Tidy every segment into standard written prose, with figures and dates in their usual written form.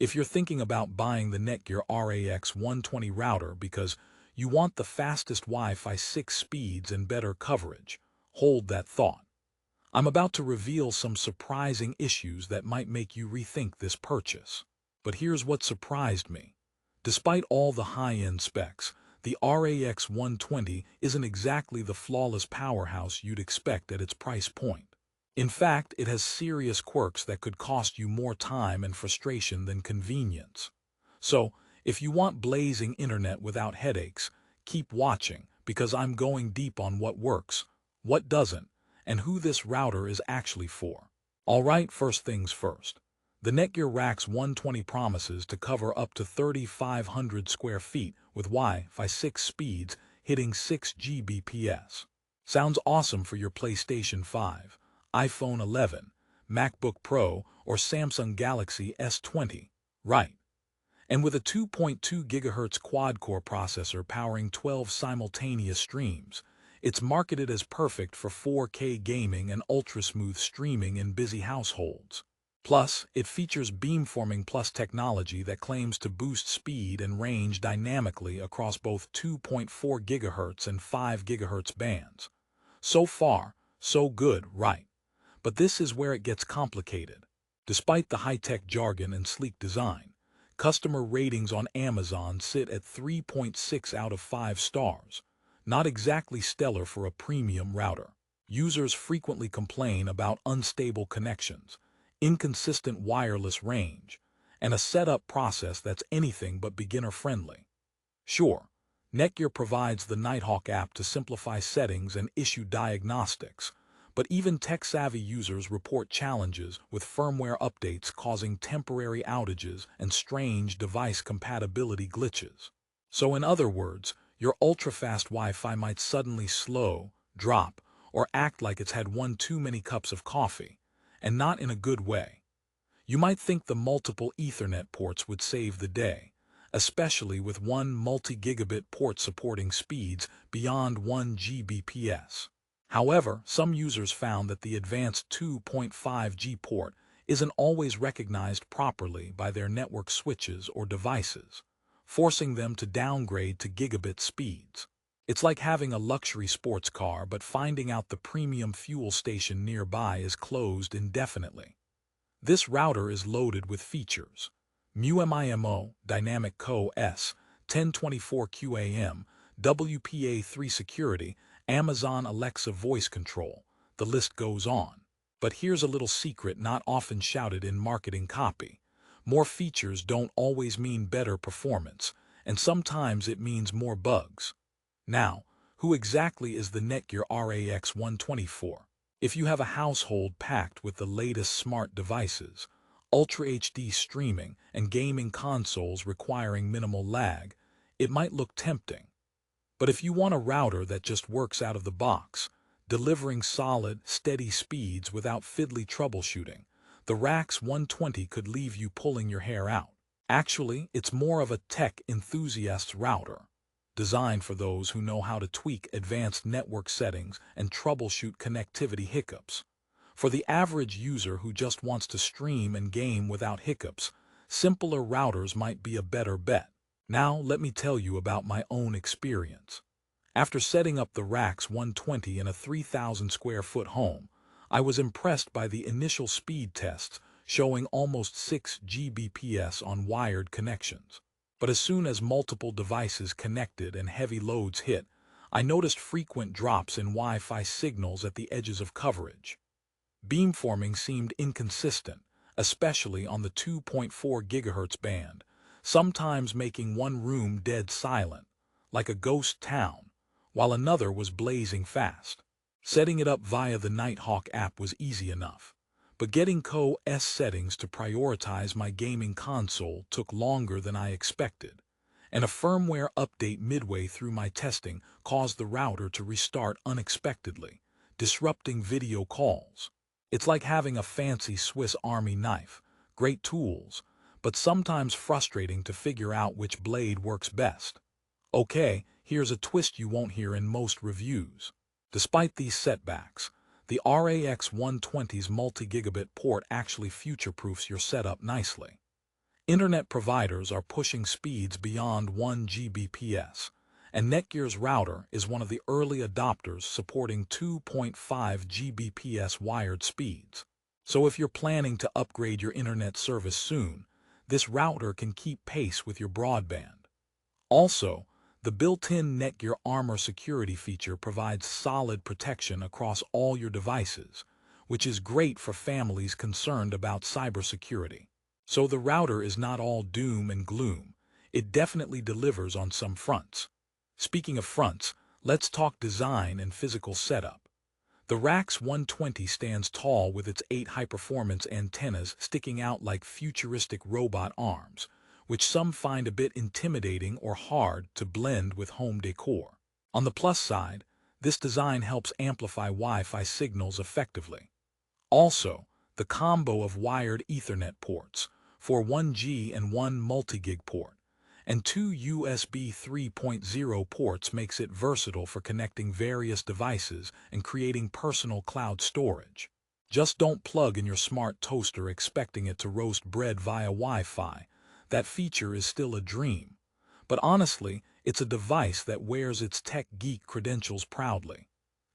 If you're thinking about buying the Netgear RAX120 router because you want the fastest Wi-Fi 6 speeds and better coverage, hold that thought. I'm about to reveal some surprising issues that might make you rethink this purchase. But here's what surprised me. Despite all the high-end specs, the RAX120 isn't exactly the flawless powerhouse you'd expect at its price point. In fact, it has serious quirks that could cost you more time and frustration than convenience. So, if you want blazing internet without headaches, keep watching because I'm going deep on what works, what doesn't, and who this router is actually for. Alright, first things first. The Netgear RAX120 promises to cover up to 3,500 square feet with Wi-Fi 6 speeds hitting 6 Gbps. Sounds awesome for your PlayStation 5, iPhone 11, MacBook Pro, or Samsung Galaxy S20, right? And with a 2.2 GHz quad-core processor powering 12 simultaneous streams, it's marketed as perfect for 4K gaming and ultra-smooth streaming in busy households. Plus, it features beamforming plus technology that claims to boost speed and range dynamically across both 2.4 GHz and 5 GHz bands. So far, so good, right? But this is where it gets complicated. Despite the high-tech jargon and sleek design, customer ratings on Amazon sit at 3.6 out of 5 stars. Not exactly stellar for a premium router. Users frequently complain about unstable connections, inconsistent wireless range, and a setup process that's anything but beginner-friendly. Sure, Netgear provides the Nighthawk app to simplify settings and issue diagnostics, but even tech-savvy users report challenges with firmware updates causing temporary outages and strange device compatibility glitches. So in other words, your ultra-fast Wi-Fi might suddenly slow, drop, or act like it's had one too many cups of coffee, and not in a good way. You might think the multiple Ethernet ports would save the day, especially with one multi-gigabit port supporting speeds beyond 1 Gbps. However, some users found that the advanced 2.5G port isn't always recognized properly by their network switches or devices, forcing them to downgrade to gigabit speeds. It's like having a luxury sports car but finding out the premium fuel station nearby is closed indefinitely. This router is loaded with features. MU-MIMO, Dynamic Co-S, 1024 QAM, WPA3 security, Amazon Alexa voice control. The list goes on. But here's a little secret not often shouted in marketing copy. More features don't always mean better performance, and sometimes it means more bugs. Now, who exactly is the Netgear RAX120 for? If you have a household packed with the latest smart devices, Ultra HD streaming, and gaming consoles requiring minimal lag, it might look tempting. But if you want a router that just works out of the box, delivering solid, steady speeds without fiddly troubleshooting, the RAX120 could leave you pulling your hair out. Actually, it's more of a tech enthusiast's router, designed for those who know how to tweak advanced network settings and troubleshoot connectivity hiccups. For the average user who just wants to stream and game without hiccups, simpler routers might be a better bet. Now, let me tell you about my own experience. After setting up the RAX120 in a 3,000 square foot home, I was impressed by the initial speed tests showing almost 6 Gbps on wired connections. But as soon as multiple devices connected and heavy loads hit, I noticed frequent drops in Wi-Fi signals at the edges of coverage. Beamforming seemed inconsistent, especially on the 2.4 GHz band, sometimes making one room dead silent, like a ghost town, while another was blazing fast. Setting it up via the Nighthawk app was easy enough, but getting Co-S settings to prioritize my gaming console took longer than I expected, and a firmware update midway through my testing caused the router to restart unexpectedly, disrupting video calls. It's like having a fancy Swiss Army knife, great tools, but sometimes frustrating to figure out which blade works best. Okay, here's a twist you won't hear in most reviews. Despite these setbacks, the RAX120's multi-gigabit port actually future-proofs your setup nicely. Internet providers are pushing speeds beyond 1 Gbps, and Netgear's router is one of the early adopters supporting 2.5 Gbps wired speeds. So if you're planning to upgrade your internet service soon, this router can keep pace with your broadband. Also, the built-in Netgear Armor security feature provides solid protection across all your devices, which is great for families concerned about cybersecurity. So the router is not all doom and gloom. It definitely delivers on some fronts. Speaking of fronts, let's talk design and physical setup. The RAX120 stands tall with its 8 high-performance antennas sticking out like futuristic robot arms, which some find a bit intimidating or hard to blend with home decor. On the plus side, this design helps amplify Wi-Fi signals effectively. Also, the combo of wired Ethernet ports for 1G and 1 multi-gig port and 2 USB 3.0 ports makes it versatile for connecting various devices and creating personal cloud storage. Just don't plug in your smart toaster expecting it to roast bread via Wi-Fi. That feature is still a dream. But honestly, it's a device that wears its tech geek credentials proudly.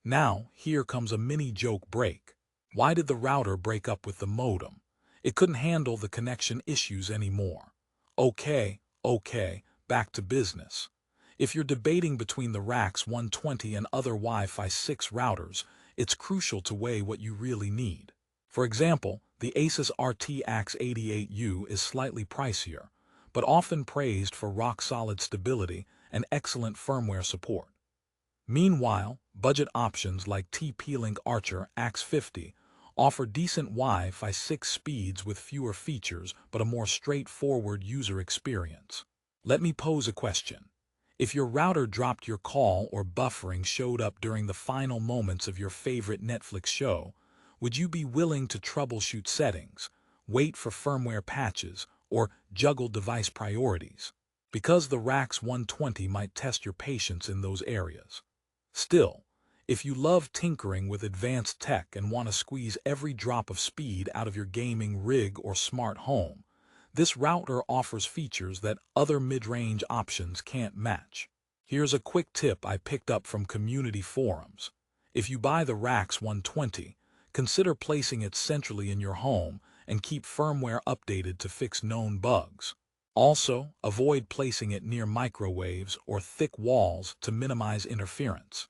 Now, here comes a mini joke break. Why did the router break up with the modem? It couldn't handle the connection issues anymore. Okay, back to business. If you're debating between the RAX120 and other Wi-Fi 6 routers, it's crucial to weigh what you really need. For example, the Asus RTX88U is slightly pricier, but often praised for rock-solid stability and excellent firmware support. Meanwhile, budget options like TP-Link Archer AX50 offer decent Wi-Fi 6 speeds with fewer features but a more straightforward user experience. Let me pose a question. If your router dropped your call or buffering showed up during the final moments of your favorite Netflix show, would you be willing to troubleshoot settings, wait for firmware patches, or juggle device priorities? Because the RAX120 might test your patience in those areas. Still, if you love tinkering with advanced tech and want to squeeze every drop of speed out of your gaming rig or smart home, this router offers features that other mid-range options can't match. Here's a quick tip I picked up from community forums. If you buy the RAX120, consider placing it centrally in your home and keep firmware updated to fix known bugs. Also, avoid placing it near microwaves or thick walls to minimize interference.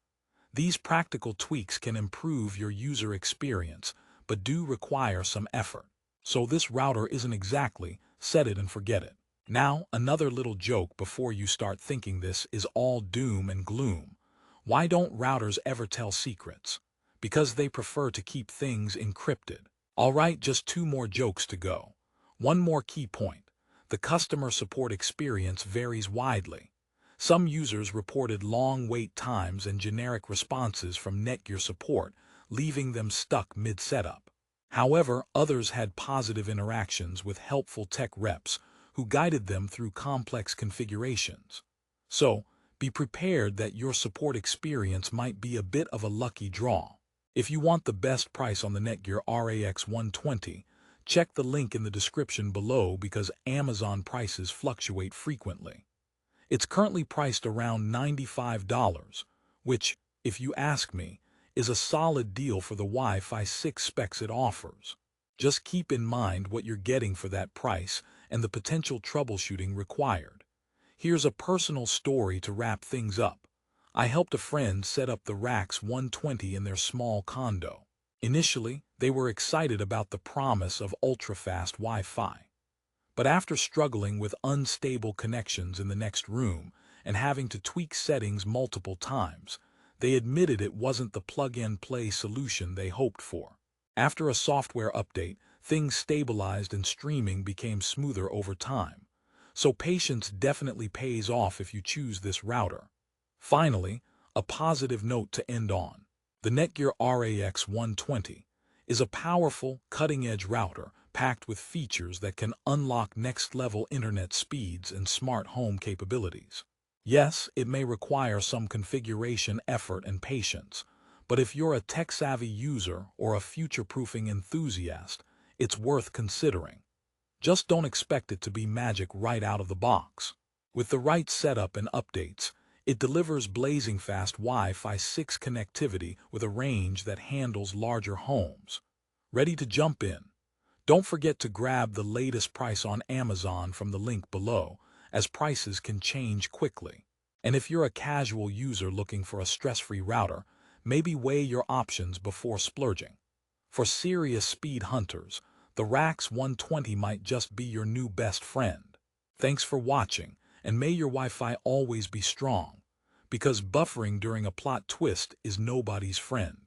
These practical tweaks can improve your user experience, but do require some effort. So this router isn't exactly set it and forget it. Now, another little joke before you start thinking this is all doom and gloom. Why don't routers ever tell secrets? Because they prefer to keep things encrypted. Alright, just 2 more jokes to go. One more key point. The customer support experience varies widely. Some users reported long wait times and generic responses from Netgear support, leaving them stuck mid-setup. However, others had positive interactions with helpful tech reps who guided them through complex configurations. So, be prepared that your support experience might be a bit of a lucky draw. If you want the best price on the Netgear RAX120, check the link in the description below because Amazon prices fluctuate frequently. It's currently priced around $95, which, if you ask me, is a solid deal for the Wi-Fi 6 specs it offers. Just keep in mind what you're getting for that price and the potential troubleshooting required. Here's a personal story to wrap things up. I helped a friend set up the RAX120 in their small condo. Initially, they were excited about the promise of ultra-fast Wi-Fi. But after struggling with unstable connections in the next room and having to tweak settings multiple times, they admitted it wasn't the plug-and-play solution they hoped for. After a software update, things stabilized and streaming became smoother over time. So patience definitely pays off if you choose this router. Finally, a positive note to end on. The Netgear RAX120 is a powerful, cutting-edge router packed with features that can unlock next-level internet speeds and smart home capabilities. Yes, it may require some configuration effort and patience, but if you're a tech-savvy user or a future-proofing enthusiast, it's worth considering. Just don't expect it to be magic right out of the box. With the right setup and updates, it delivers blazing fast Wi-Fi 6 connectivity with a range that handles larger homes. Ready to jump in? Don't forget to grab the latest price on Amazon from the link below, as prices can change quickly. And if you're a casual user looking for a stress-free router, maybe weigh your options before splurging. For serious speed hunters, the RAX120 might just be your new best friend. Thanks for watching, and may your Wi-Fi always be strong, because buffering during a plot twist is nobody's friend.